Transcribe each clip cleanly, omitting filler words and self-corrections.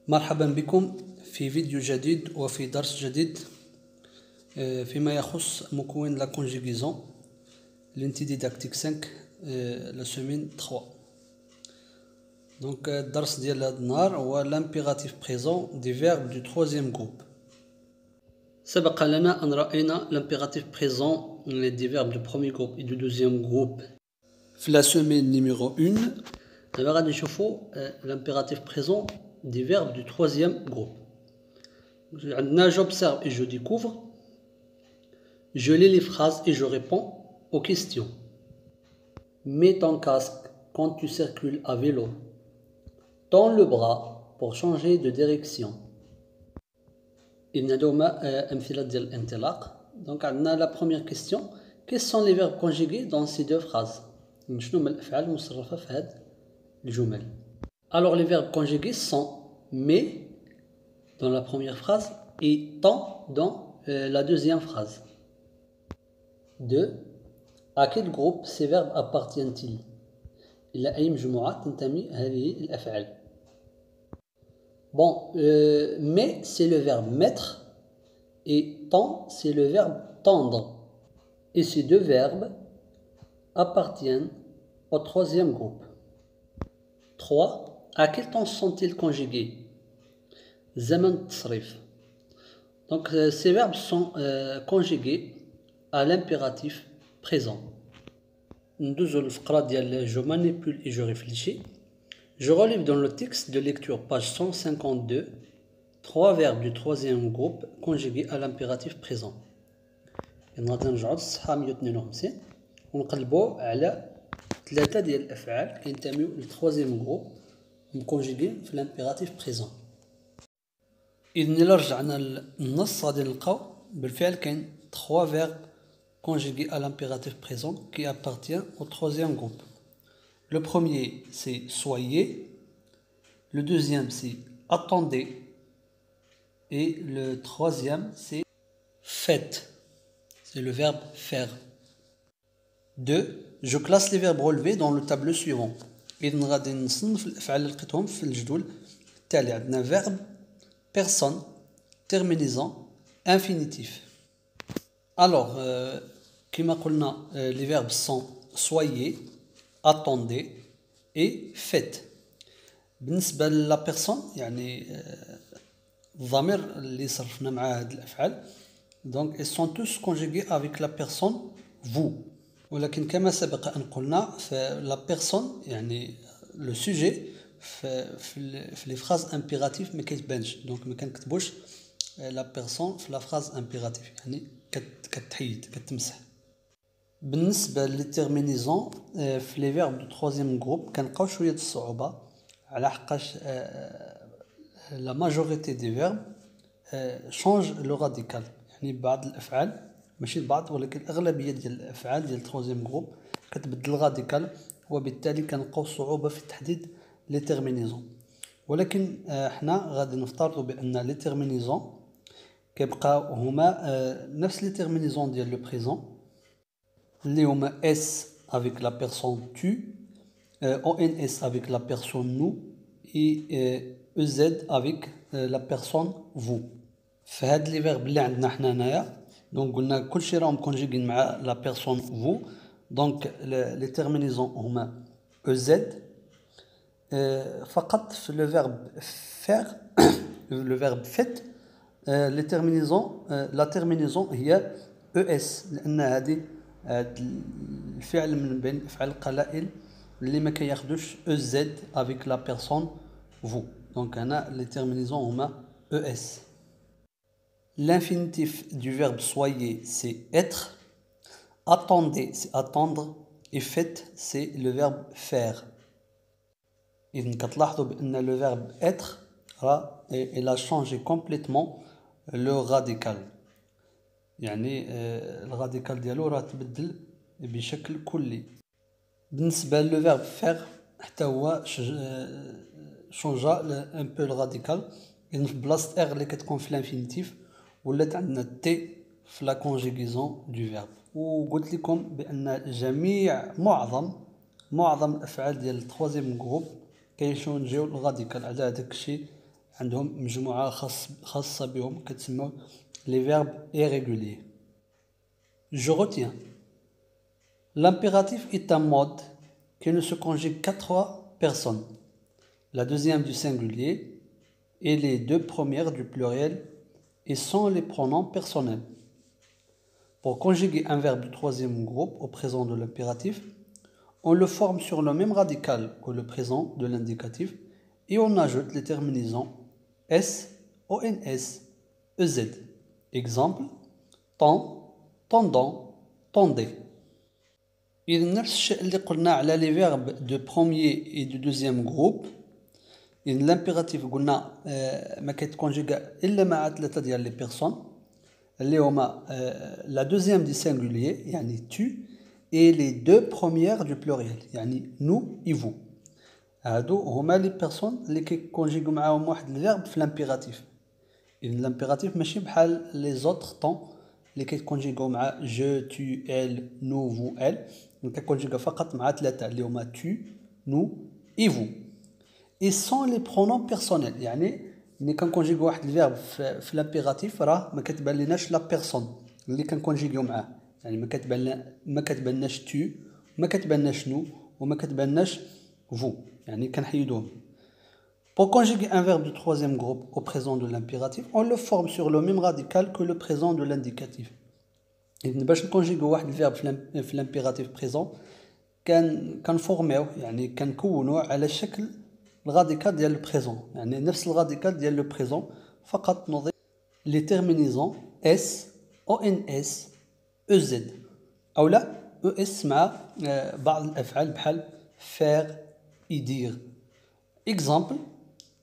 مرحبا بكم في فيديو جديد وفي درس جديد فيما يخص مكون لا كونجيغيزون لنتي ديداكتيك 5 لا سيمين 3. دونك الدرس ديال هذا النهار هو لامبيراتيف بريزون دي فيرب دو تروزيام جروب. سبق لنا أن رأينا لامبيراتيف بريزون دي فيرب دو بروميي جروب et دو دوزيام جروب في لا سيمين نيميرو 1. دابا غادي نشوفو l'impératif présent des verbes du troisième groupe. J'observe et je découvre. Je lis les phrases et je réponds aux questions. Mets ton casque quand tu circules à vélo. Tends le bras pour changer de direction. Donc, la première question. Quels sont les verbes conjugués dans ces deux phrases? Alors les verbes conjugués sont mais dans la première phrase et tant dans la deuxième phrase. 2. À quel groupe ces verbes appartiennent-ils? إلى أي مجموعة تنتمي هذه الأفعال. Bon, mais c'est le verbe mettre et tant c'est le verbe tendre. Et ces deux verbes appartiennent au troisième groupe. 3. À quel temps sont-ils conjugués? Zaman Tsrif. Donc ces verbes sont conjugués à l'impératif présent. Je manipule et je réfléchis. Je relève dans le texte de lecture page 152 trois verbes du troisième groupe conjugués à l'impératif présent. غادي نرجعوا للصفحة 152 ونقلبوا على ثلاثة ديال الأفعال كينتميو للتروازيام جروب مكونجيغي في لامبيراتيف بريزون. إذن إلا رجعنا للنص غادي نلقاو بالفعل كاين 3 فيرب conjugués à l'impératif présent qui appartient au troisième groupe. Le premier c'est soyez, le deuxième c'est attendez et le troisième c'est faites. C'est le verbe faire. 2. Je classe les verbes relevés dans le tableau suivant. إذن غادي نصنف الأفعال اللي لقيتهم في الجدول التالي. عندنا verbe, personne, terminaison, infinitif. Alors, كما قلنا les verbes sont soyez, attendez et faites. بالنسبة لا personne يعني الضمير اللي صرفنا مع هذه الأفعال donc ils sont tous conjugués avec la personne vous. ولكن كما سبق أن قلنا la personne يعني le sujet في les phrases impératives ما كيتبانش دونك ما كنكتبوش la personne في la phrase impérative يعني كتحيد كتمسح. بالنسبة للتيرمينيزون في les verbes du troisième groupe كنلقاو شوية الصعوبة على حقاش la majorité des verbes change le radical. يعني بعض الأفعال ماشي البعض ولكن الأغلبية ديال الأفعال ديال التروزيام جروب كتبدل الراديكال وبالتالي كنلقاو صعوبة في تحديد لي تيرمينيزون. ولكن حنا غادي نفترضوا بأن لي تيرمينيزون كيبقاو هما نفس لي تيرمينيزون ديال لو بريزون اللي هما اس avec la personne tu, ons avec la personne nous et ez avec la personne vous. في هاد لي فيرب اللي عندنا حنا هنايا دونك قلنا كلشي راهم كونجيغين مع لا بيرسون فو دونك لي تيرمينيزون هما او زد فقط في لو فيرب فير لو فيرب فيت لي تيرمينيزون لا تيرمينيزون هي او اس لان هذه الفعل من بين الافعال القلائل اللي ما كياخذوش او زد افيك لا بيرسون فو دونك هنا لي تيرمينيزون هما او اس. L'infinitif du verbe soyez, c'est être. Attendez, c'est attendre. Et faites, c'est le verbe faire. إذن كتلاحظوا بأن le verbe être il a changé complètement le radical. يعني الراديكال ديالو راه تبدل بشكل كلي. بالنسبة le verbe faire حتى هو شونجا un peu le radical. إذن في بلاصة R اللي كتكون في l'infinitif ولات عندنا تي في لا كونجيغيزون دو فيرب. وقلت لكم بان معظم الافعال ديال التروازيام جروب كيشونجيو الراديكال على هذاك الشيء عندهم مجموعة خاصة بهم كتسمى les verbes irréguliers. Je retiens. L'impératif est un mode qui ne se conjugue qu'à 3 personnes. La deuxième du singulier et les 2 premières du pluriel et sans les pronoms personnels. Pour conjuguer un verbe du troisième groupe au présent de l'impératif, on le forme sur le même radical que le présent de l'indicatif et on ajoute les terminaisons S, ONS, EZ. Exemple, tend, tendant, tendez. إذا نفس الشيء اللي قلنا على les verbes de premier et de deuxième groupe. إذا l'impératif قلنا ما كيتكونجيغا إلا مع 3 ديال لي بيرسون اللي هما la deuxième du singulier يعني tu et les 2 premières du pluriel يعني nous et vous. هادو هما لي بيرسون اللي كيكونجيغو معاهم واحد الفيرب في l'impératif. إذا l'impératif ماشي بحال les autres temps اللي كيكونجيغو مع je, tu, elle, nous, vous, elle. كيكونجيغا فقط مع 3 اللي هما tu, nous et vous. Et sans les pronoms personnels يعني ملي كنكونجيغو واحد الفيرب في l'impératif راه ما كتبان ليناش لا بيرسون اللي كنكونجيغيو معاه يعني ما كتبانناش tu ما كتبانناش nous وما كتبانناش vous يعني كنحيدوهم. Pour conjuguer un verbe du troisième groupe au présent de l'impératif, on le forme sur le même radical que le présent de l'indicatif. إذن باش نكونجيغو واحد الفيرب في l'impératif présent كنفورميوه يعني كنكونوه على شكل الراديكال ديال لو بريزون يعني نفس الراديكال ديال لو بريزون فقط نضيف لي تيرمينيزون اس او ان اس او زد او لا او اس مع بعض الافعال بحال فير يدير. اكزامبل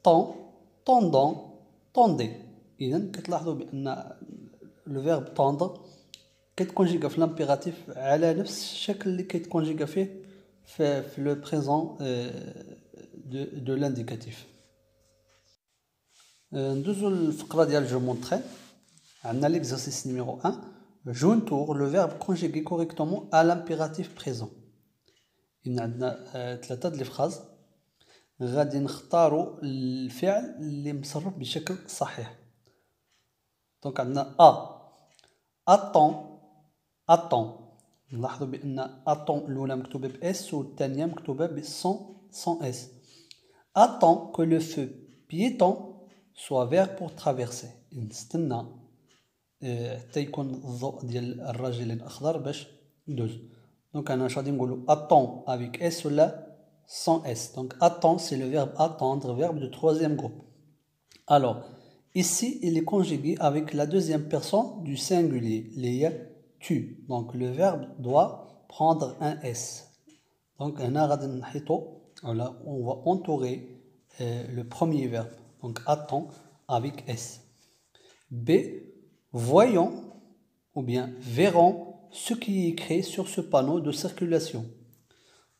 طون طوندون طوندي. اذا كتلاحظوا بان لو فيرب طوندر كيتكونجيغا في لامبيراتيف على نفس الشكل اللي كيتكونجيغا فيه في لو بريزون de l'indicatif. ندوزو الفقرة ديال جو مونطري. عندنا l'exercice numéro 1. Jointour le verbe conjugué correctement à l'impératif présent. إن عندنا 3 ديال الفراز غادي نختاروا الفعل اللي مصرف بشكل صحيح. دونك عندنا attend. نلاحظوا بأن attend الأولى مكتوبة ب S والثانية مكتوبة ب sans S. Attend que le feu piéton soit vert pour traverser. نستنى حتى يكون الضوء ديال الراجل أخضر باش ندوز. دونك أنا واش غادي نقولو attend avec S ولا sans S. Donc attend c'est le verbe attendre, verbe de troisième groupe. Alors ici il est conjugué avec la deuxième personne du singulier, les tu. Donc le verbe doit prendre un S. Donc أنا غادي نحيطو voilà, on va entourer le premier verbe, donc attend avec S. B, voyons ou bien verrons ce qui est écrit sur ce panneau de circulation.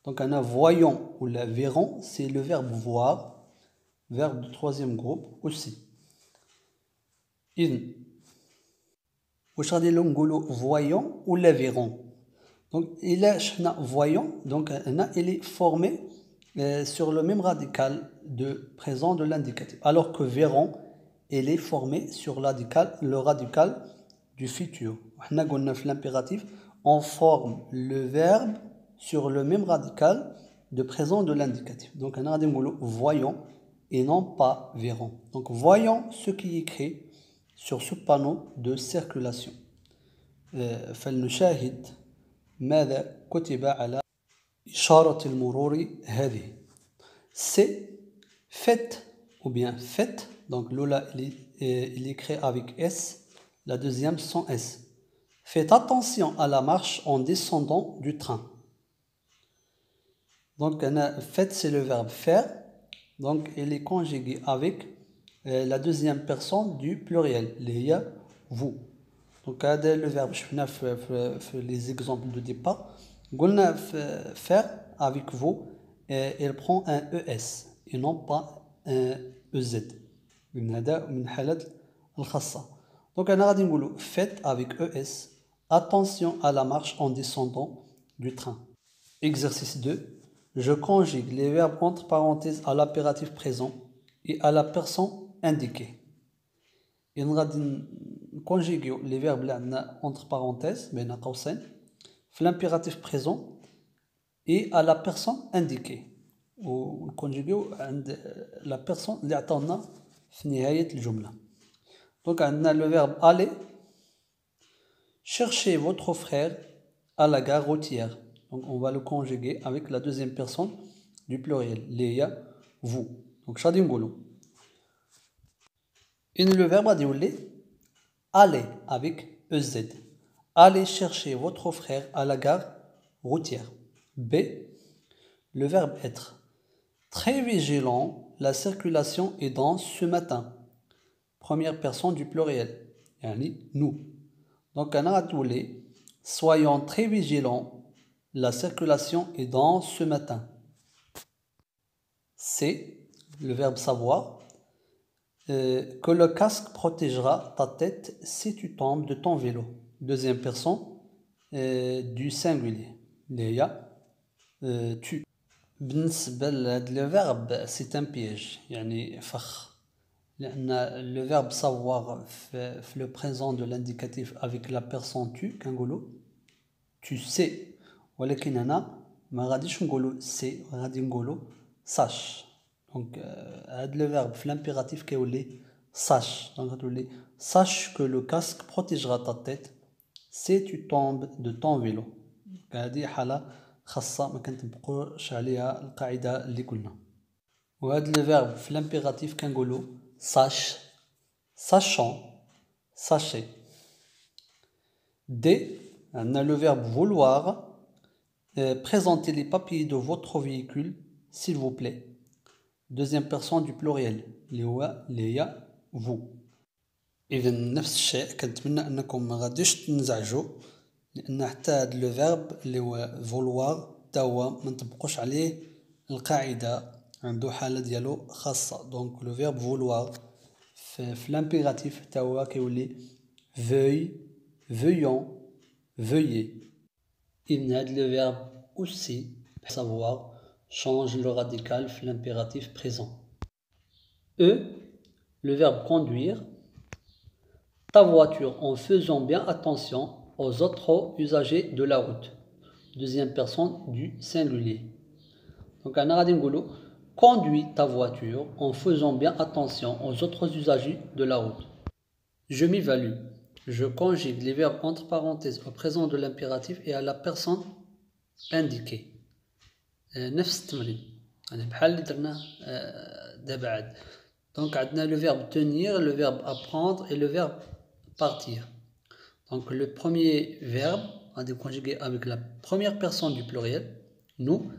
Donc on a voyons ou la verrons, c'est le verbe voir, verbe de troisième groupe aussi. إذن واش غادي نقولوا voyons ou la verrons. Donc إلا شفنا voyons, donc هنا il est formé sur le même radical de présent de l'indicatif, alors que verront il est formé sur le radical du futur. On a l'impératif, on forme le verbe sur le même radical de présent de l'indicatif. Donc on a dit voyons et non pas verrons. Donc voyons ce qui est écrit sur ce panneau de circulation. فلنشاهد ماذا كتب على إشارة المرور هذه. C'est faites ou bien faites. Donc l'oula il est écrit avec S, la deuxième sans S. Faites attention à la marche en descendant du train. Donc faites c'est le verbe faire. Donc il est conjugué avec la deuxième personne du pluriel, les vous. Donc le verbe je fais les exemples de départ. قلنا faire avec vous il prend un ES et non pas un EZ. من هذا من حالات الخاصة. Donc أنا غادي نقولو faites avec ES attention à la marche en descendant du train. Exercice 2. Je conjugue les verbes entre parenthèses à l'impératif présent et à la personne indiquer. Et on va conjuguer les verbes entre parenthèses, l'impératif présent et à la personne indiquée. Ou conjuguer la personne qui attend في نهاية الجملة. Donc on a le verbe aller. Cherchez votre frère à la gare routière. Donc on va le conjuguer avec la deuxième personne du pluriel. Léa, vous. Donc شادي نقولوا. Et le verbe a dit aller avec EZ. Allez chercher votre frère à la gare routière. B. Le verbe être. Très vigilant, la circulation est dense ce matin. Première personne du pluriel. Yani nous. Donc on a dit soyons très vigilants, la circulation est dense ce matin. C. Le verbe savoir. Que le casque protégera ta tête si tu tombes de ton vélo. Deuxième personne du singulier. Léa, tu. بالنسبة le verbe c'est un piège يعني فخ لأن le verbe savoir في le présent de l'indicatif avec la personne tu كنقولوا tu sais ولكن هنا ما غاديش نقولوا c'est غادي نقولوا sache. Donc le verbe في l'impératif كيولي sache. Donc غتولي sache que le casque protégera ta tête si tu tombes de ton vélo. هذه حالة خاصة ما كنطبقوش عليها القاعدة اللي قلنا. وهذا الفيرب في الامبيراتيف كنقولوا sache, sachant, sachez. D. On a le verbe vouloir. Présentez les papiers de votre véhicule s'il vous plaît. Deuxième personne du pluriel. اللي هو ليا vous. إذا نفس الشيء كنتمنى أنكم ما غاديش تنزعجوا لأن حتى هذا لو فيرب اللي هو فولوار تا هو ما نطبقوش عليه القاعدة عنده حالة ديالو خاصة. دونك لو فيرب فولوار في لامبيراتيف حتى هو كيولي veuille, veuillons, veuillez. إذن هذا لو فيرب aussi savoir change le radical في l'impératif présent. E. Le verbe conduire. Ta voiture en faisant bien attention aux autres usagers de la route. Deuxième personne du singulier. Donc on a dit conduis ta voiture en faisant bien attention aux autres usagers de la route. Je m'évalue. Je conjugue les verbes entre parenthèses au présent de l'impératif et à la personne indiquée. نفس التمرين يعني بحال اللي درناه دابا عاد. Donc عندنا le verbe tenir, le verbe apprendre et le verbe partir. Donc le premier verbe on va conjuguer avec la première personne du pluriel, nous,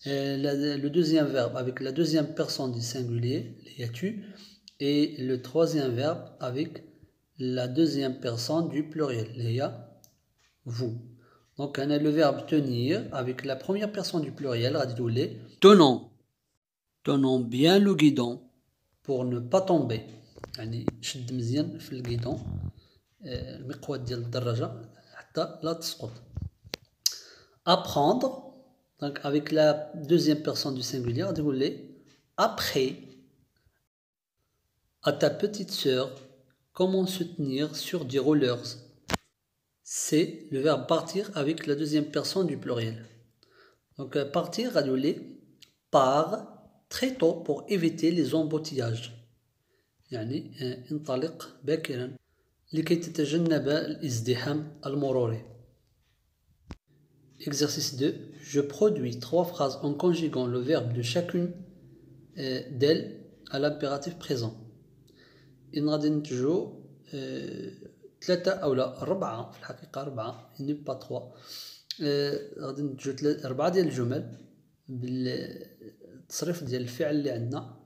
le deuxième verbe avec la deuxième personne du singulier, les tu, et le troisième verbe avec la deuxième personne du pluriel, les vous. Donc on a le verbe tenir avec la première personne du pluriel, radioulé, tenons bien le guidon pour ne pas tomber. يعني شد مزيان في الguidon المقود ديال الدراجة حتى لا تسقط. Apprendre, donc avec la deuxième personne du singulier, on dit après à ta petite sœur comment se tenir sur des rollers. C'est le verbe partir avec la deuxième personne du pluriel. Donc partir, radioulé, part très tôt pour éviter les embouteillages. يعني انطلق باكرا لكي تتجنب الازدحام المروري. Exercice 2. Je produis 3 phrases en conjuguant le verbe de chacune d'elles à l'impératif présent. إن غادي ننتجو 3 أو لا 4 في الحقيقة 4 إني با 3 غادي ننتجو 4 ديال الجمل بالتصريف ديال الفعل اللي عندنا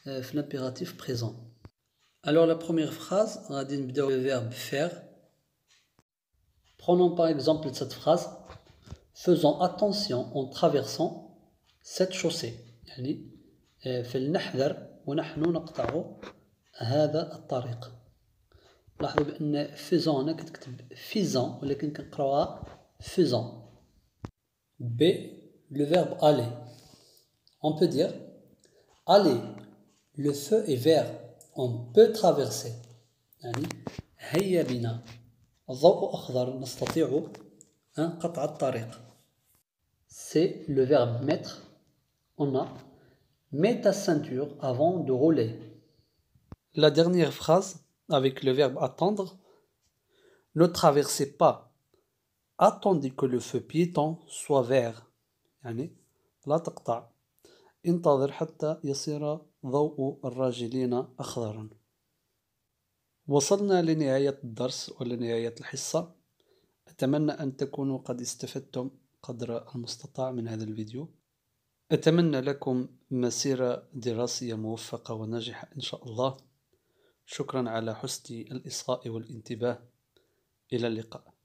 في l'impératif présent. Alors la première phrase, on va dire le verbe faire. Prenons par exemple cette phrase. Faisons attention en traversant cette chaussée. يعني فلنحذر ونحن نقطع هذا الطريق. لاحظوا بأن faisons هنا كتكتب faisant ولكن كنقراوها faisant. B. Le verbe aller. On peut dire aller. Le feu est vert. On peut traverser. يعني هيا بنا. الضوء أخضر نستطيع قطع الطريق. C'est le verbe mettre. On a mets ta ceinture avant de rouler. La dernière phrase avec le verbe attendre. Ne traversez pas. Attendez que le feu piéton soit vert. يعني لا تقطع. انتظر حتى يصير ضوء الراجلين أخضرا. وصلنا لنهاية الدرس ولنهاية الحصة. أتمنى أن تكونوا قد استفدتم قدر المستطاع من هذا الفيديو. أتمنى لكم مسيرة دراسية موفقة وناجحة إن شاء الله. شكرا على حسن الإصغاء والانتباه. إلى اللقاء.